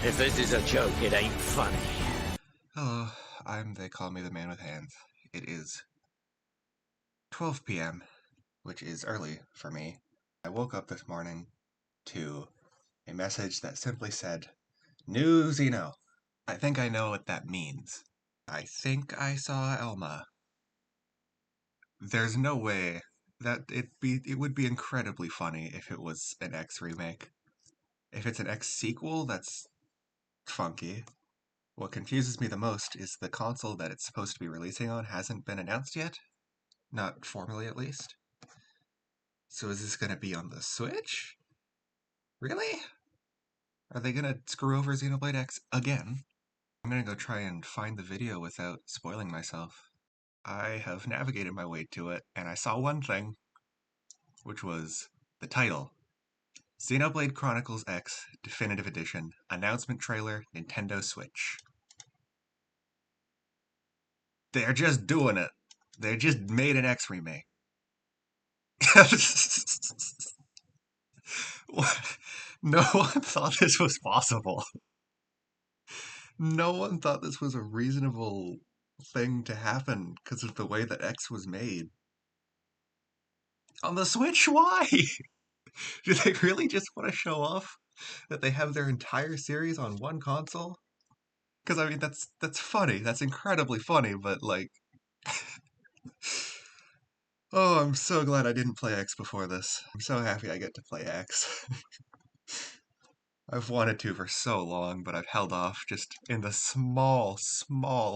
If this is a joke, it ain't funny. Hello, they call me the man with hands. It is 12 p.m., which is early for me. I woke up this morning to a message that simply said, New Xeno. I think I know what that means. I think I saw Elma. There's no way that it would be incredibly funny if it was an X remake. If it's an X sequel, that's funky. What confuses me the most is the console that it's supposed to be releasing on hasn't been announced yet. Not formally, at least. So is this going to be on the Switch? Really? Are they going to screw over Xenoblade X again? I'm going to go try and find the video without spoiling myself. I have navigated my way to it, and I saw one thing, which was the title. Xenoblade Chronicles X Definitive Edition, Announcement Trailer, Nintendo Switch. They're just doing it. They just made an X remake. No one thought this was possible. No one thought this was a reasonable thing to happen because of the way that X was made. On the Switch, why? Do they really just want to show off that they have their entire series on one console? Because, I mean, that's funny. That's incredibly funny, but, like... Oh, I'm so glad I didn't play X before this. I'm so happy I get to play X. I've wanted to for so long, but I've held off just in the small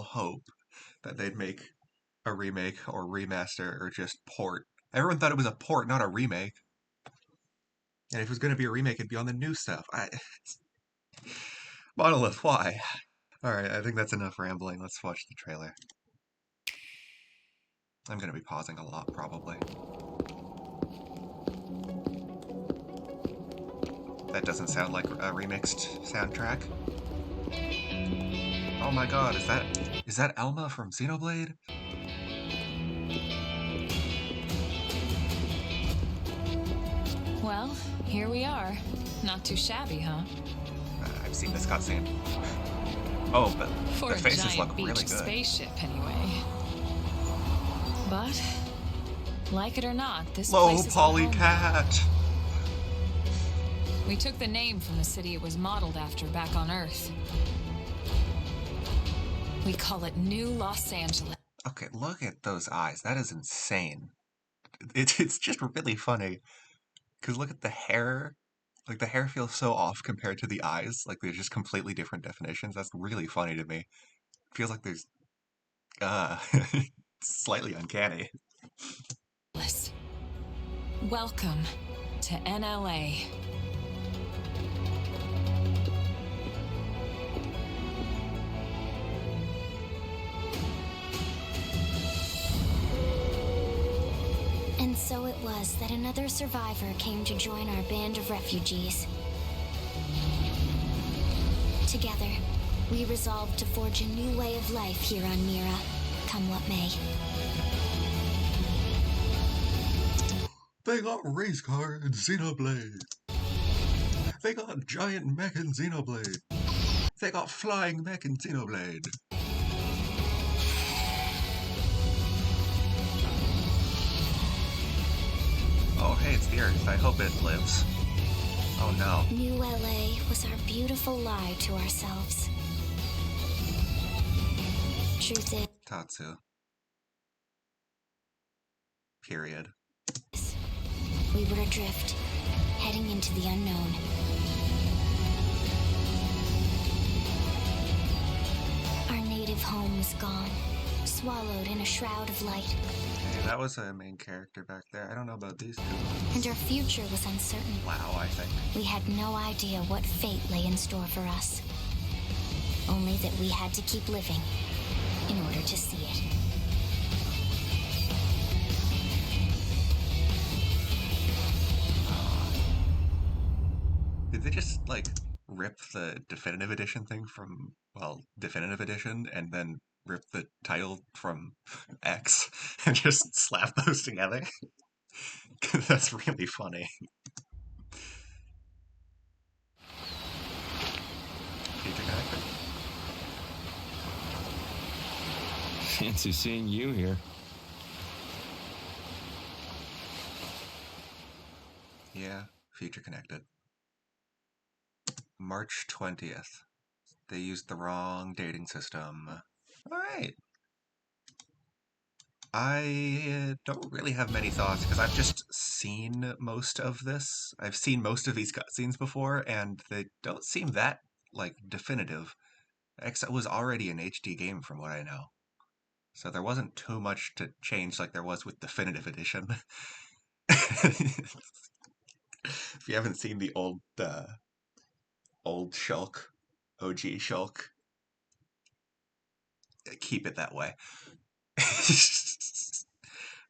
hope that they'd make a remake or remaster or just port. Everyone thought it was a port, not a remake. And if it was going to be a remake, it'd be on the new stuff. Monolith, why? Alright, I think that's enough rambling. Let's watch the trailer. I'm going to be pausing a lot, probably. That doesn't sound like a remixed soundtrack. Oh my god, is that Elma from Xenoblade? Well, here we are. Not too shabby, huh? I've seen this cutscene. Oh, but For the faces a giant look beach really good. Spaceship, anyway. But, like it or not, this Low place is Polly home. Cat! We took the name from the city it was modeled after back on Earth. We call it New Los Angeles. Okay, look at those eyes. That is insane. It's just really funny. Because look at the hair. Like, the hair feels so off compared to the eyes. Like, they're just completely different definitions. That's really funny to me. It feels like there's... slightly uncanny. Welcome to NLA. And so it was that another survivor came to join our band of refugees. Together, we resolved to forge a new way of life here on Mira, come what may. They got race car in Xenoblade. They got giant mech in Xenoblade. They got flying mech in Xenoblade. Oh, hey, it's the Earth. I hope it lives. Oh, no. New LA was our beautiful lie to ourselves. Truth is, Tatsu. Period. we were adrift, heading into the unknown. Our native home was gone, swallowed in a shroud of light. Hey, that was a main character back there. I don't know about these two. And our future was uncertain. Wow, I think. We had no idea what fate lay in store for us. Only that we had to keep living in order to see it. Did they just, like, rip the Definitive Edition thing from, well, Definitive Edition, and then rip the title from X, and just slap those together? That's really funny. Fancy seeing you here. Yeah, future connected. March 20th. They used the wrong dating system. Alright. I don't really have many thoughts because I've just seen most of this. I've seen most of these cutscenes before, and they don't seem that, like, definitive. X was already an HD game from what I know. So there wasn't too much to change like there was with Definitive Edition. If you haven't seen the old Shulk, OG Shulk, keep it that way.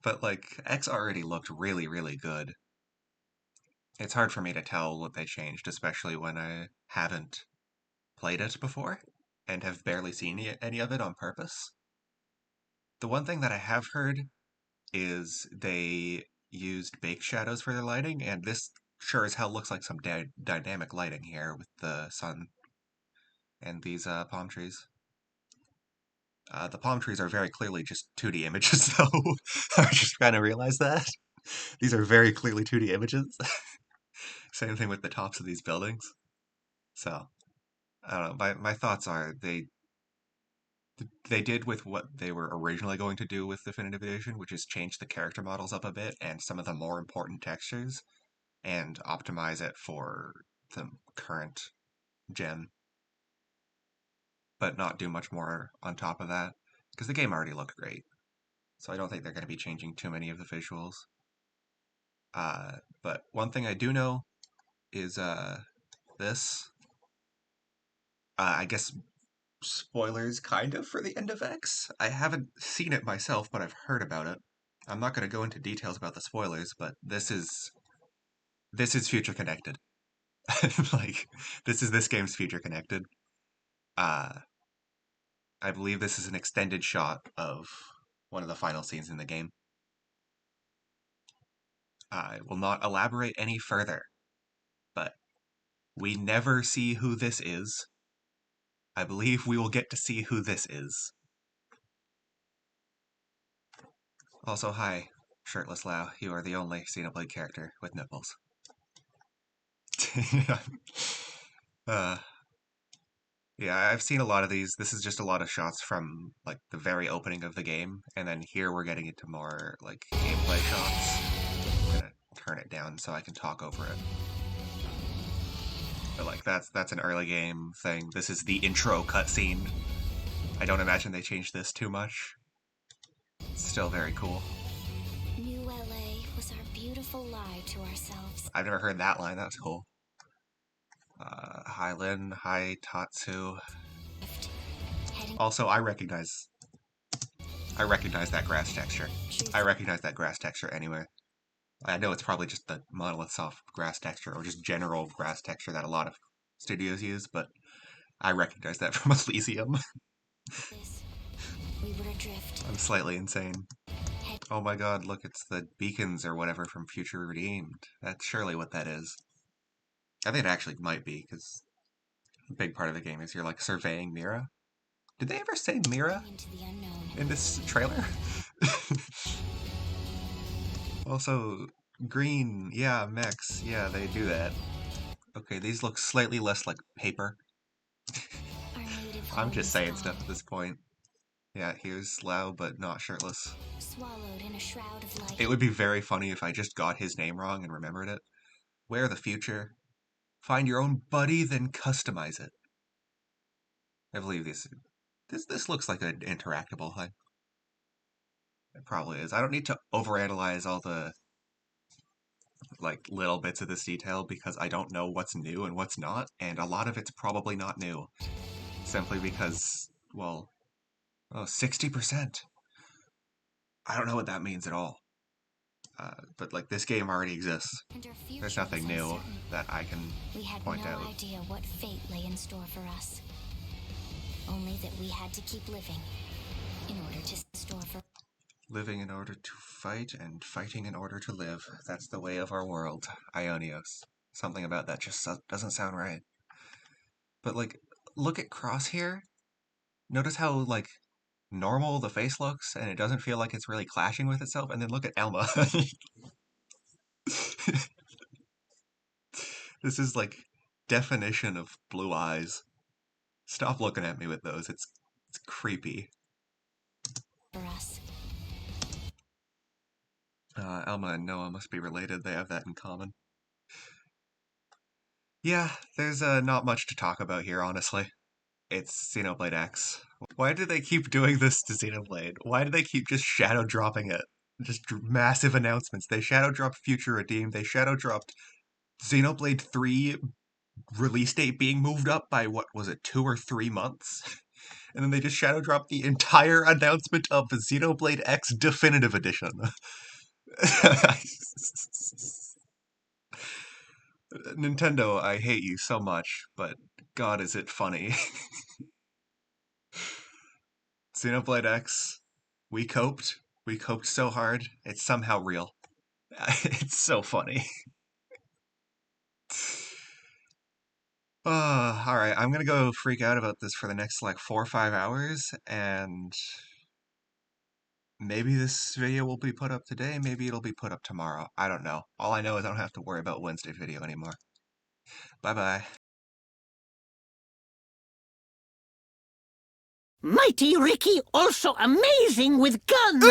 But like X already looked really, really good. It's hard for me to tell what they changed, especially when I haven't played it before and have barely seen any of it on purpose. The one thing that I have heard is they used baked shadows for their lighting, and this sure as hell looks like some dynamic lighting here with the sun and these palm trees. The palm trees are very clearly just 2D images, though. I just kind of realized that. These are very clearly 2D images. Same thing with the tops of these buildings. So, I don't know. My thoughts are they did with what they were originally going to do with Definitive Edition, which is change the character models up a bit and some of the more important textures, and optimize it for the current gen, but not do much more on top of that, because the game already looked great. So I don't think they're going to be changing too many of the visuals. But one thing I do know is this. I guess spoilers kind of for the end of X. I haven't seen it myself, but I've heard about it. I'm not going to go into details about the spoilers, but this is future connected. Like, this is this game's future connected. Uh, I believe this is an extended shot of one of the final scenes in the game. I will not elaborate any further, but we never see who this is. I believe we will get to see who this is. Also, hi, Shirtless Lau. You are the only Xenoblade character with nipples. uh, yeah, I've seen a lot of these. This is just a lot of shots from, like, the very opening of the game, and then here we're getting into more, like, gameplay shots. I'm gonna turn it down so I can talk over it. But, like, that's an early game thing. This is the intro cutscene. I don't imagine they changed this too much. It's still very cool. New LA was our beautiful lie to ourselves. I've never heard that line. That was cool. Hi Lin, hi Tatsu. Also, I recognize that grass texture. I recognize that grass texture anywhere. I know it's probably just the Monolith Soft grass texture, or just general grass texture that a lot of studios use, but I recognize that from Elysium. We were adrift. I'm slightly insane. Oh my god, look, it's the beacons or whatever from Future Redeemed. That's surely what that is. I think it actually might be, because a big part of the game is you're, like, surveying Mira. Did they ever say Mira in this trailer? Also, green, yeah, mechs, yeah, they do that. Okay, these look slightly less like paper. I'm just saying stuff at this point. Yeah, here's Lau, but not shirtless. Swallowed in a shroud of light. It would be very funny if I just got his name wrong and remembered it. Wear the future. Find your own buddy, then customize it. I believe this looks like an interactable thing. It probably is. I don't need to overanalyze all the, like, little bits of this detail because I don't know what's new and what's not, and a lot of it's probably not new. Simply because, well, 60%. I don't know what that means at all. But, like, this game already exists. There's nothing new that I can point out. We had no idea what fate lay in store for us. Only that we had to keep living in order to store for... Living in order to fight, and fighting in order to live. That's the way of our world. Ionios. Something about that just doesn't sound right. But, like, look at Crosshair. Notice how, like, normal the face looks, and it doesn't feel like it's really clashing with itself. And then look at Elma. This is like definition of blue eyes. Stop looking at me with those. It's creepy. For us. Elma and Noah must be related. They have that in common. Yeah, there's not much to talk about here, honestly. It's Xenoblade X. Why do they keep doing this to Xenoblade? Why do they keep just shadow dropping it? Just massive announcements. They shadow dropped Future Redeem. They shadow dropped Xenoblade 3 release date being moved up by, what was it, 2 or 3 months? And then they just shadow dropped the entire announcement of Xenoblade X Definitive Edition. Nintendo, I hate you so much, but God, is it funny. Xenoblade X, we coped. We coped so hard, it's somehow real. It's so funny. Alright, I'm gonna go freak out about this for the next, like, 4 or 5 hours, and maybe this video will be put up today, maybe it'll be put up tomorrow. I don't know. All I know is I don't have to worry about Wednesday video anymore. Bye-bye. Mighty Ricky also amazing with guns!